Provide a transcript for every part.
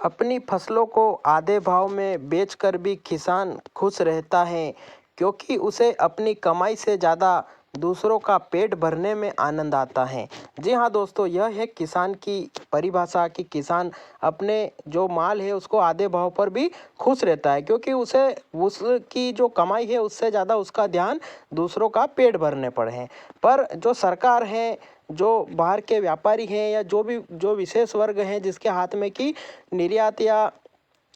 अपनी फसलों को आधे भाव में बेचकर भी किसान खुश रहता है, क्योंकि उसे अपनी कमाई से ज़्यादा दूसरों का पेट भरने में आनंद आता है। जी हाँ दोस्तों, यह है किसान की परिभाषा कि किसान अपने जो माल है उसको आधे भाव पर भी खुश रहता है, क्योंकि उसे उसकी जो कमाई है उससे ज़्यादा उसका ध्यान दूसरों का पेट भरने पर है। पर जो सरकार है, जो बाहर के व्यापारी हैं, या जो विशेष वर्ग हैं जिसके हाथ में कि निर्यात या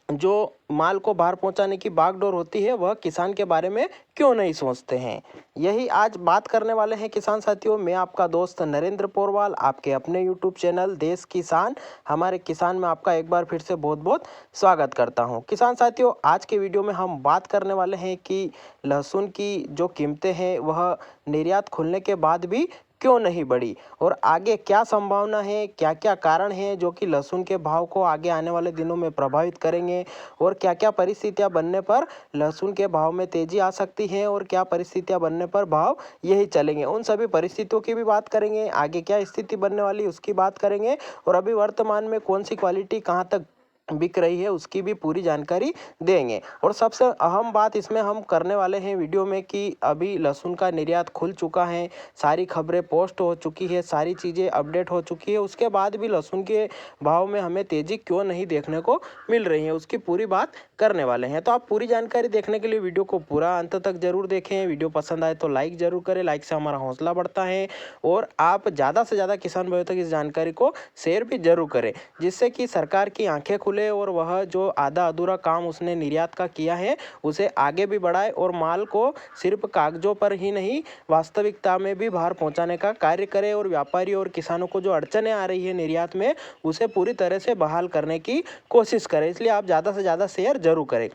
जो माल को बाहर पहुंचाने की बागडोर होती है, वह किसान के बारे में क्यों नहीं सोचते हैं, यही आज बात करने वाले हैं किसान साथियों। मैं आपका दोस्त नरेंद्र पोरवाल, आपके अपने यूट्यूब चैनल देश किसान हमारे किसान में आपका एक बार फिर से बहुत बहुत स्वागत करता हूं। किसान साथियों, आज के वीडियो में हम बात करने वाले हैं कि लहसुन की जो कीमतें हैं वह निर्यात खुलने के बाद भी क्यों नहीं बढ़ी, और आगे क्या संभावना है, क्या क्या कारण हैं जो कि लहसुन के भाव को आगे आने वाले दिनों में प्रभावित करेंगे, और क्या क्या परिस्थितियां बनने पर लहसुन के भाव में तेजी आ सकती है, और क्या परिस्थितियां बनने पर भाव यही चलेंगे। उन सभी परिस्थितियों की भी बात करेंगे, आगे क्या स्थिति बनने वाली उसकी बात करेंगे, और अभी वर्तमान में कौन सी क्वालिटी कहाँ तक बिक रही है उसकी भी पूरी जानकारी देंगे। और सबसे अहम बात इसमें हम करने वाले हैं वीडियो में कि अभी लहसुन का निर्यात खुल चुका है, सारी खबरें पोस्ट हो चुकी है, सारी चीज़ें अपडेट हो चुकी है, उसके बाद भी लहसुन के भाव में हमें तेज़ी क्यों नहीं देखने को मिल रही है उसकी पूरी बात करने वाले हैं। तो आप पूरी जानकारी देखने के लिए वीडियो को पूरा अंत तक जरूर देखें। वीडियो पसंद आए तो लाइक जरूर करें, लाइक से हमारा हौसला बढ़ता है, और आप ज़्यादा से ज़्यादा किसान भाइयों तक इस जानकारी को शेयर भी जरूर करें, जिससे कि सरकार की आंखें खुले और वह जो आधा अधूरा काम उसने निर्यात का किया है उसे आगे भी बढ़ाए, और माल को सिर्फ कागजों पर ही नहीं वास्तविकता में भी बाहर पहुंचाने का कार्य करे, और व्यापारी और किसानों को जो अड़चनें आ रही है निर्यात में उसे पूरी तरह से बहाल करने की कोशिश करें। इसलिए आप ज़्यादा से ज़्यादा शेयर जरूर करें।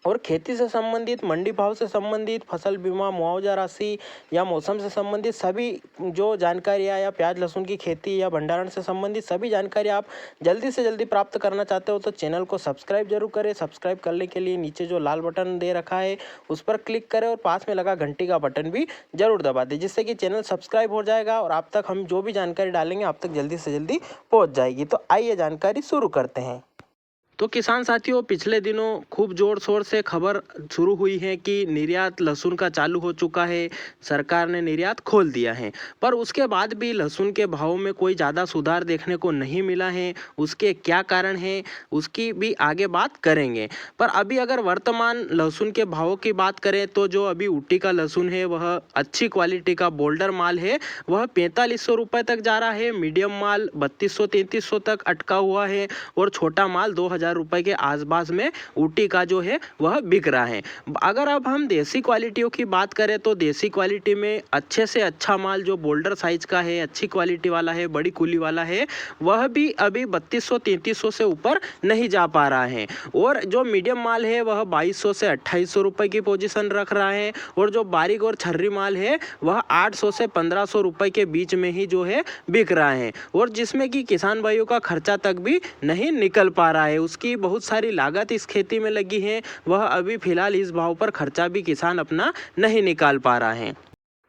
और खेती से संबंधित, मंडी भाव से संबंधित, फसल बीमा, मुआवजा राशि या मौसम से संबंधित सभी जो जानकारियाँ, या प्याज लहसुन की खेती या भंडारण से संबंधित सभी जानकारी आप जल्दी से जल्दी प्राप्त करना चाहते हो तो चैनल को सब्सक्राइब जरूर करें। सब्सक्राइब करने के लिए नीचे जो लाल बटन दे रखा है उस पर क्लिक करें, और पास में लगा घंटी का बटन भी जरूर दबा दें, जिससे कि चैनल सब्सक्राइब हो जाएगा और आप तक हम जो भी जानकारी डालेंगे आप तक जल्दी से जल्दी पहुँच जाएगी। तो आइए जानकारी शुरू करते हैं। तो किसान साथियों, पिछले दिनों खूब जोर शोर से खबर शुरू हुई है कि निर्यात लहसुन का चालू हो चुका है, सरकार ने निर्यात खोल दिया है, पर उसके बाद भी लहसुन के भाव में कोई ज़्यादा सुधार देखने को नहीं मिला है। उसके क्या कारण हैं उसकी भी आगे बात करेंगे। पर अभी अगर वर्तमान लहसुन के भावों की बात करें तो जो अभी ऊटी का लहसुन है वह अच्छी क्वालिटी का बोल्डर माल है, वह 4500 रुपये तक जा रहा है, मीडियम माल 3200-3300 तक अटका हुआ है, और छोटा माल 2000 रुपए के आसपास में ऊटी का जो है वह बिक रहा है। अगर अब हम देसी क्वालिटियों की बात करें तो देसी क्वालिटी में अच्छे से अच्छा माल जो बोल्डर साइज का है, अच्छी क्वालिटी वाला है, बड़ी कुली वाला है, वह भी अभी 3200-3300 से ऊपर नहीं जा पा रहा है, और जो मीडियम माल है वह 2200 से 2800 रुपए की पोजीशन रख रहा है, और जो बारीक और छर्री माल है वह 800 से 1500 रुपए के बीच में ही जो है बिक रहा है, और जिसमें कि किसान भाइयों का खर्चा तक भी नहीं निकल पा रहा है। उसकी बहुत सारी लागत इस खेती में लगी है, वह अभी फिलहाल इस भाव पर खर्चा भी किसान अपना नहीं निकाल पा रहा है।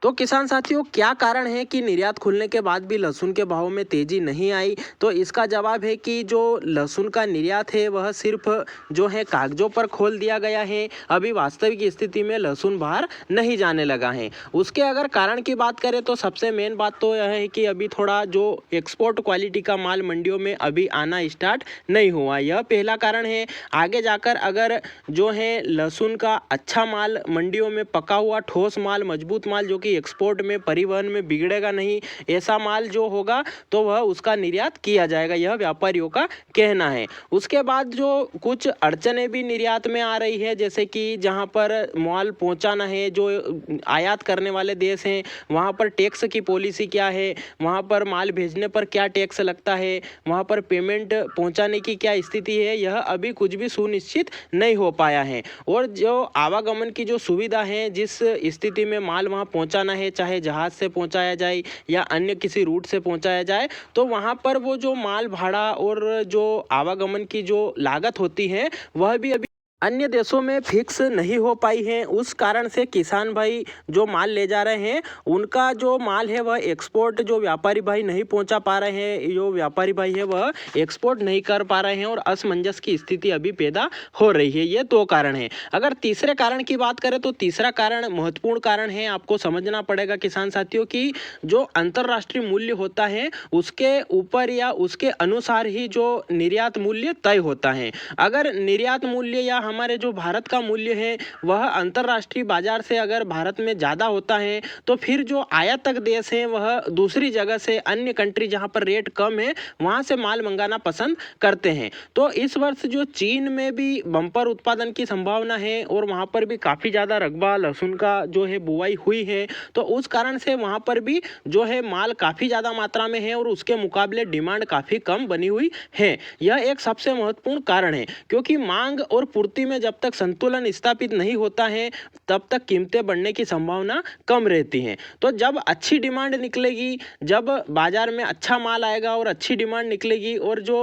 तो किसान साथियों, क्या कारण है कि निर्यात खुलने के बाद भी लहसुन के भाव में तेजी नहीं आई? तो इसका जवाब है कि जो लहसुन का निर्यात है वह सिर्फ जो है कागजों पर खोल दिया गया है, अभी वास्तविक स्थिति में लहसुन बाहर नहीं जाने लगा है। उसके अगर कारण की बात करें तो सबसे मेन बात तो यह है कि अभी थोड़ा जो एक्सपोर्ट क्वालिटी का माल मंडियों में अभी आना स्टार्ट नहीं हुआ, यह पहला कारण है। आगे जाकर अगर जो है लहसुन का अच्छा माल मंडियों में पका हुआ ठोस माल, मजबूत माल जो कि एक्सपोर्ट में, परिवहन में बिगड़ेगा नहीं, ऐसा माल जो होगा तो वह उसका निर्यात किया जाएगा, यह व्यापारियों का कहना है। उसके बाद जो कुछ अड़चनें भी निर्यात में आ रही है, जैसे कि जहां पर माल पहुंचाना है, जो आयात करने वाले देश हैं वहां पर टैक्स की पॉलिसी क्या है, वहां पर माल भेजने पर क्या टैक्स लगता है, वहां पर पेमेंट पहुंचाने की क्या स्थिति है, यह अभी कुछ भी सुनिश्चित नहीं हो पाया है। और जो आवागमन की जो सुविधा है, जिस स्थिति में माल वहां पहुंचाना है, चाहे जहाज से पहुंचाया जाए या अन्य किसी रूट से पहुंचाया जाए, तो वहां पर वो जो माल भाड़ा और जो आवागमन की जो लागत होती है वह भी अभी अन्य देशों में फिक्स नहीं हो पाई है। उस कारण से किसान भाई जो माल ले जा रहे हैं उनका जो माल है वह एक्सपोर्ट जो व्यापारी भाई नहीं पहुंचा पा रहे हैं, जो व्यापारी भाई है वह एक्सपोर्ट नहीं कर पा रहे हैं और असमंजस की स्थिति अभी पैदा हो रही है। ये दो कारण है। अगर तीसरे कारण की बात करें तो तीसरा कारण महत्वपूर्ण कारण है, आपको समझना पड़ेगा किसान साथियों की जो अंतर्राष्ट्रीय मूल्य होता है उसके ऊपर या उसके अनुसार ही जो निर्यात मूल्य तय होता है। अगर निर्यात मूल्य या हमारे जो भारत का मूल्य है वह अंतर्राष्ट्रीय बाजार से अगर भारत में ज़्यादा होता है तो फिर जो आयातक देश हैं वह दूसरी जगह से अन्य कंट्री जहां पर रेट कम है वहां से माल मंगाना पसंद करते हैं। तो इस वर्ष जो चीन में भी बम्पर उत्पादन की संभावना है और वहां पर भी काफ़ी ज़्यादा रकबा लहसुन का जो है बुआई हुई है, तो उस कारण से वहां पर भी जो है माल काफ़ी ज़्यादा मात्रा में है और उसके मुकाबले डिमांड काफ़ी कम बनी हुई है। यह एक सबसे महत्वपूर्ण कारण है क्योंकि मांग और पूर्ति में जब तक संतुलन स्थापित नहीं होता है तब तक कीमतें बढ़ने की संभावना कम रहती है। तो जब अच्छी डिमांड निकलेगी, जब बाजार में अच्छा माल आएगा और अच्छी डिमांड निकलेगी और जो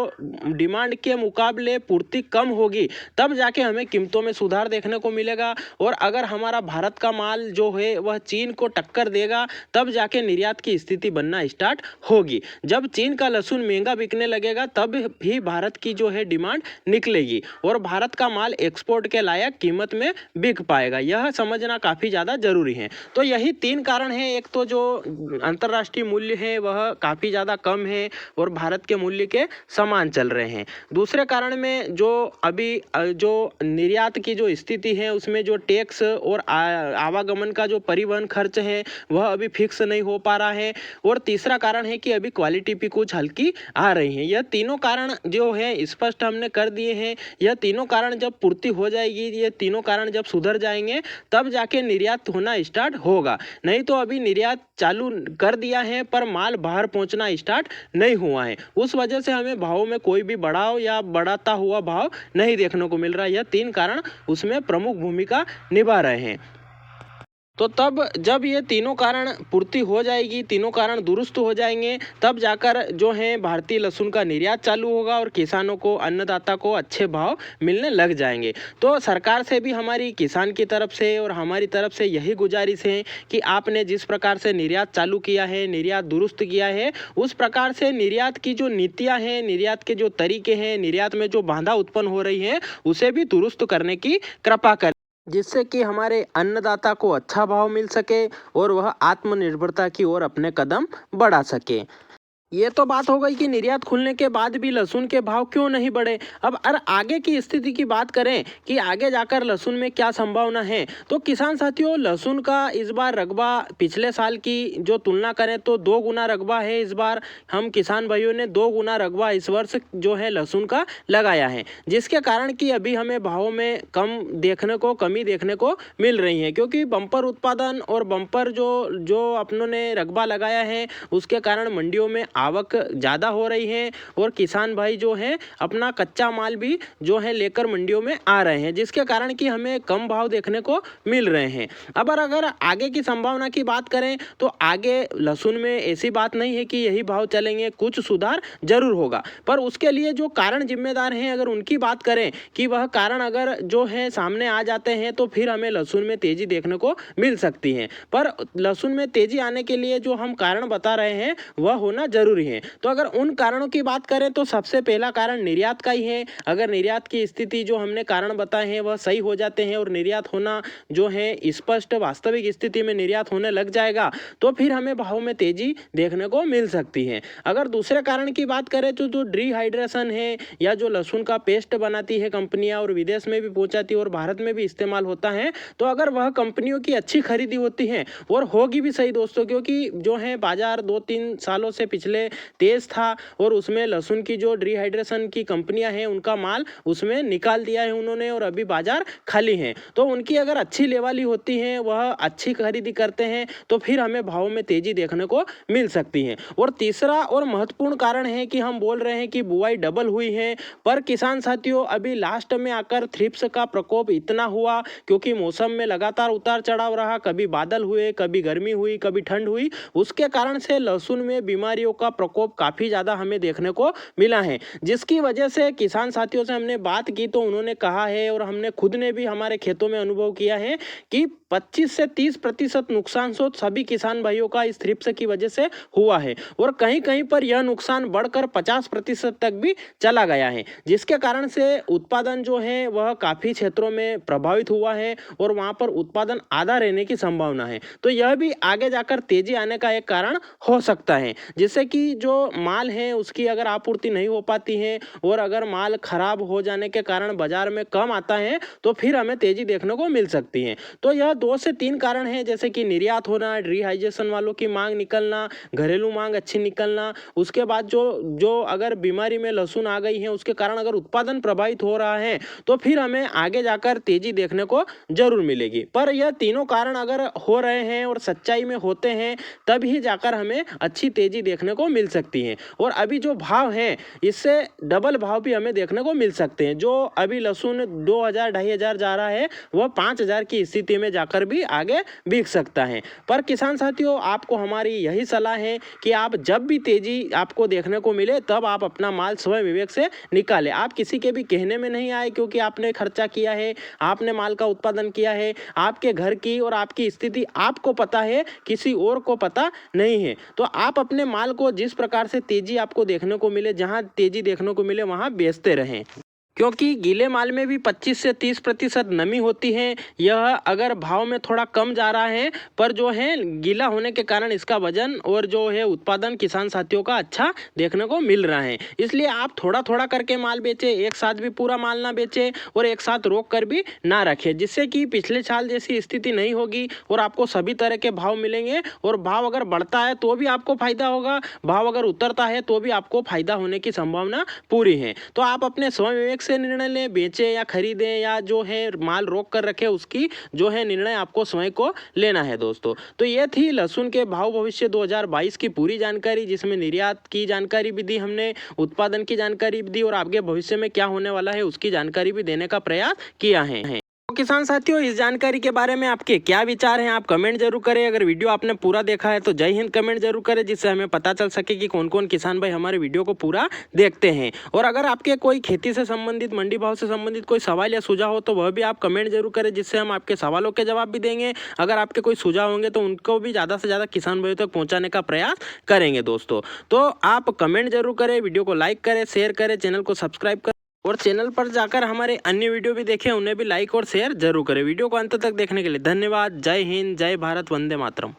डिमांड के मुकाबले पूर्ति कम होगी तब जाके हमें कीमतों में सुधार देखने को मिलेगा। और अगर हमारा भारत का माल जो है वह चीन को टक्कर देगा तब जाके निर्यात की स्थिति बनना स्टार्ट होगी। जब चीन का लहसुन महंगा बिकने लगेगा तब भी भारत की जो है डिमांड निकलेगी और भारत का माल एक्सपोर्ट के लायक कीमत में बिक पाएगा। यह समझना काफ़ी ज़्यादा जरूरी है। तो यही तीन कारण हैं। एक तो जो अंतर्राष्ट्रीय मूल्य है वह काफ़ी ज़्यादा कम है और भारत के मूल्य के समान चल रहे हैं। दूसरे कारण में जो अभी जो निर्यात की जो स्थिति है उसमें जो टैक्स और आवागमन का जो परिवहन खर्च है वह अभी फिक्स नहीं हो पा रहा है। और तीसरा कारण है कि अभी क्वालिटी भी कुछ हल्की आ रही है। यह तीनों कारण जो है स्पष्ट हमने कर दिए हैं। यह तीनों कारण जब पूर्ति हो जाएगी, ये तीनों कारण जब सुधर जाएंगे तब जाके निर्यात होना स्टार्ट होगा। नहीं तो अभी निर्यात चालू कर दिया है पर माल बाहर पहुंचना स्टार्ट नहीं हुआ है। उस वजह से हमें भाव में कोई भी बढ़ाव या बढ़ाता हुआ भाव नहीं देखने को मिल रहा है। यह तीन कारण उसमें प्रमुख भूमिका निभा रहे हैं। तो तब जब ये तीनों कारण पूर्ति हो जाएगी, तीनों कारण दुरुस्त हो जाएंगे, तब जाकर जो है भारतीय लहसुन का निर्यात चालू होगा और किसानों को, अन्नदाता को अच्छे भाव मिलने लग जाएंगे। तो सरकार से भी हमारी किसान की तरफ से और हमारी तरफ से यही गुजारिश है कि आपने जिस प्रकार से निर्यात चालू किया है, निर्यात दुरुस्त किया है, उस प्रकार से निर्यात की जो नीतियाँ हैं, निर्यात के जो तरीके हैं, निर्यात में जो बाधा उत्पन्न हो रही है उसे भी दुरुस्त करने की कृपा करें, जिससे कि हमारे अन्नदाता को अच्छा भाव मिल सके और वह आत्मनिर्भरता की ओर अपने कदम बढ़ा सके। ये तो बात हो गई कि निर्यात खुलने के बाद भी लहसुन के भाव क्यों नहीं बढ़े। अब अगर आगे की स्थिति की बात करें कि आगे जाकर लहसुन में क्या संभावना है, तो किसान साथियों लहसुन का इस बार रकबा पिछले साल की जो तुलना करें तो 2 गुना रकबा है। इस बार हम किसान भाइयों ने 2 गुना रकबा इस वर्ष जो है लहसुन का लगाया है, जिसके कारण कि अभी हमें भावों में कमी देखने को मिल रही है। क्योंकि बम्पर उत्पादन और बम्पर जो अपनों ने रकबा लगाया है उसके कारण मंडियों में आवक ज़्यादा हो रही है और किसान भाई जो हैं अपना कच्चा माल भी जो है लेकर मंडियों में आ रहे हैं, जिसके कारण कि हमें कम भाव देखने को मिल रहे हैं। अब अगर आगे की संभावना की बात करें तो आगे लहसुन में ऐसी बात नहीं है कि यही भाव चलेंगे, कुछ सुधार जरूर होगा। पर उसके लिए जो कारण जिम्मेदार हैं अगर उनकी बात करें कि वह कारण अगर जो है सामने आ जाते हैं तो फिर हमें लहसुन में तेजी देखने को मिल सकती है। पर लहसुन में तेजी आने के लिए जो हम कारण बता रहे हैं वह होना जरूरी है। तो अगर उन कारणों की बात करें तो सबसे पहला कारण निर्यात का ही है। अगर निर्यात की स्थिति जो हमने कारण बताए हैं वह सही हो जाते हैं और निर्यात होना जो है स्पष्ट वास्तविक स्थिति में निर्यात होने लग जाएगा तो फिर हमें भाव में तेजी देखने को मिल सकती है। अगर दूसरे कारण की बात करें तो जो डिहाइड्रेशन है या जो लहसुन का पेस्ट बनाती है कंपनियां और विदेश में भी पहुंचाती है और भारत में भी इस्तेमाल होता है, तो अगर वह कंपनियों की अच्छी खरीदी होती है और होगी भी सही दोस्तों, क्योंकि जो है बाजार 2-3 सालों से पिछले तेज था और उसमें लहसुन की जो डिहाइड्रेशन की कंपनियां हैं उनका माल उसमें निकाल दिया है उन्होंने और अभी बाजार खाली है। तो उनकी अगर अच्छी लेवाली होती है, वह अच्छी खरीदी करते हैं तो फिर हमें भाव में तेजी देखने को मिल सकती है। और तीसरा और महत्वपूर्ण कारण है कि हम बोल रहे हैं कि बुआई डबल हुई है, पर किसान साथियों अभी लास्ट में आकर थ्रिप्स का प्रकोप इतना हुआ क्योंकि मौसम में लगातार उतार चढ़ाव रहा, कभी बादल हुए, कभी गर्मी हुई, कभी ठंड हुई, उसके कारण से लहसुन में बीमारियों का प्रकोप काफ़ी ज़्यादा हमें देखने को मिला है, जिसकी वजह से किसान साथियों से हमने बात की तो उन्होंने कहा है और हमने खुद ने भी हमारे खेतों में अनुभव किया है कि 25 से 30% नुकसान तो सभी किसान भाइयों का इस थ्रिप्स की वजह से हुआ है और कहीं कहीं पर यह नुकसान बढ़कर 50% तक भी चला गया है, जिसके कारण से उत्पादन जो है वह काफ़ी क्षेत्रों में प्रभावित हुआ है और वहाँ पर उत्पादन आधा रहने की संभावना है। तो यह भी आगे जाकर तेजी आने का एक कारण हो सकता है, जिससे कि जो माल है उसकी अगर आपूर्ति नहीं हो पाती है और अगर माल खराब हो जाने के कारण बाजार में कम आता है तो फिर हमें तेजी देखने को मिल सकती है। तो यह 2 से 3 कारण हैं, जैसे कि निर्यात होना, डिहाइड्रेशन वालों की मांग निकलना, घरेलू मांग अच्छी निकलना, उसके बाद जो अगर बीमारी में लहसुन आ गई है उसके कारण अगर उत्पादन प्रभावित हो रहा है तो फिर हमें आगे जाकर तेजी देखने को जरूर मिलेगी। पर यह तीनों कारण अगर हो रहे हैं और सच्चाई में होते हैं तब ही जाकर हमें अच्छी तेजी देखने को मिल सकती है। और अभी जो भाव है इससे डबल भाव भी हमें देखने को मिल सकते हैं। जो अभी लहसुन 2000-2500 जा रहा है वह 5000 की स्थिति में जाकर भी आगे बिक सकता है। पर किसान साथियों, आपको हमारी यही सलाह है कि आप जब भी तेजी आपको देखने को मिले तब आप अपना माल स्वयं विवेक से निकालें। आप किसी के भी कहने में नहीं आए, क्योंकि आपने खर्चा किया है, आपने माल का उत्पादन किया है, आपके घर की और आपकी स्थिति आपको पता है, किसी और को पता नहीं है। तो आप अपने माल को जिस प्रकार से तेजी आपको देखने को मिले, जहां तेजी देखने को मिले वहां बेचते रहें, क्योंकि गीले माल में भी 25 से 30% नमी होती है। यह अगर भाव में थोड़ा कम जा रहा है पर जो है गीला होने के कारण इसका वजन और जो है उत्पादन किसान साथियों का अच्छा देखने को मिल रहा है। इसलिए आप थोड़ा थोड़ा करके माल बेचें, एक साथ भी पूरा माल ना बेचें और एक साथ रोक कर भी ना रखें, जिससे कि पिछले साल जैसी स्थिति नहीं होगी और आपको सभी तरह के भाव मिलेंगे। और भाव अगर बढ़ता है तो भी आपको फायदा होगा, भाव अगर उतरता है तो भी आपको फायदा होने की संभावना पूरी है। तो आप अपने स्वयं विवेक से निर्णय लें, बेचें या खरीदें या जो है माल रोक कर रखे, उसकी जो है निर्णय आपको स्वयं को लेना है दोस्तों। तो ये थी लहसुन के भाव भविष्य 2022 की पूरी जानकारी, जिसमें निर्यात की जानकारी भी दी हमने, उत्पादन की जानकारी भी दी और आगे भविष्य में क्या होने वाला है उसकी जानकारी भी देने का प्रयास किया है। तो किसान साथियों, इस जानकारी के बारे में आपके क्या विचार हैं, आप कमेंट जरूर करें। अगर वीडियो आपने पूरा देखा है तो जय हिंद कमेंट जरूर करें, जिससे हमें पता चल सके कि कौन कौन किसान भाई हमारे वीडियो को पूरा देखते हैं। और अगर आपके कोई खेती से संबंधित, मंडी भाव से संबंधित कोई सवाल या सुझाव हो तो वह भी आप कमेंट जरूर करें, जिससे हम आपके सवालों के जवाब भी देंगे। अगर आपके कोई सुझाव होंगे तो उनको भी ज़्यादा से ज़्यादा किसान भाइयों तक पहुँचाने का प्रयास करेंगे दोस्तों। तो आप कमेंट जरूर करें, वीडियो को लाइक करें, शेयर करें, चैनल को सब्सक्राइब करें और चैनल पर जाकर हमारे अन्य वीडियो भी देखें, उन्हें भी लाइक और शेयर जरूर करें। वीडियो को अंत तक देखने के लिए धन्यवाद। जय हिंद, जय भारत, वंदे मातरम।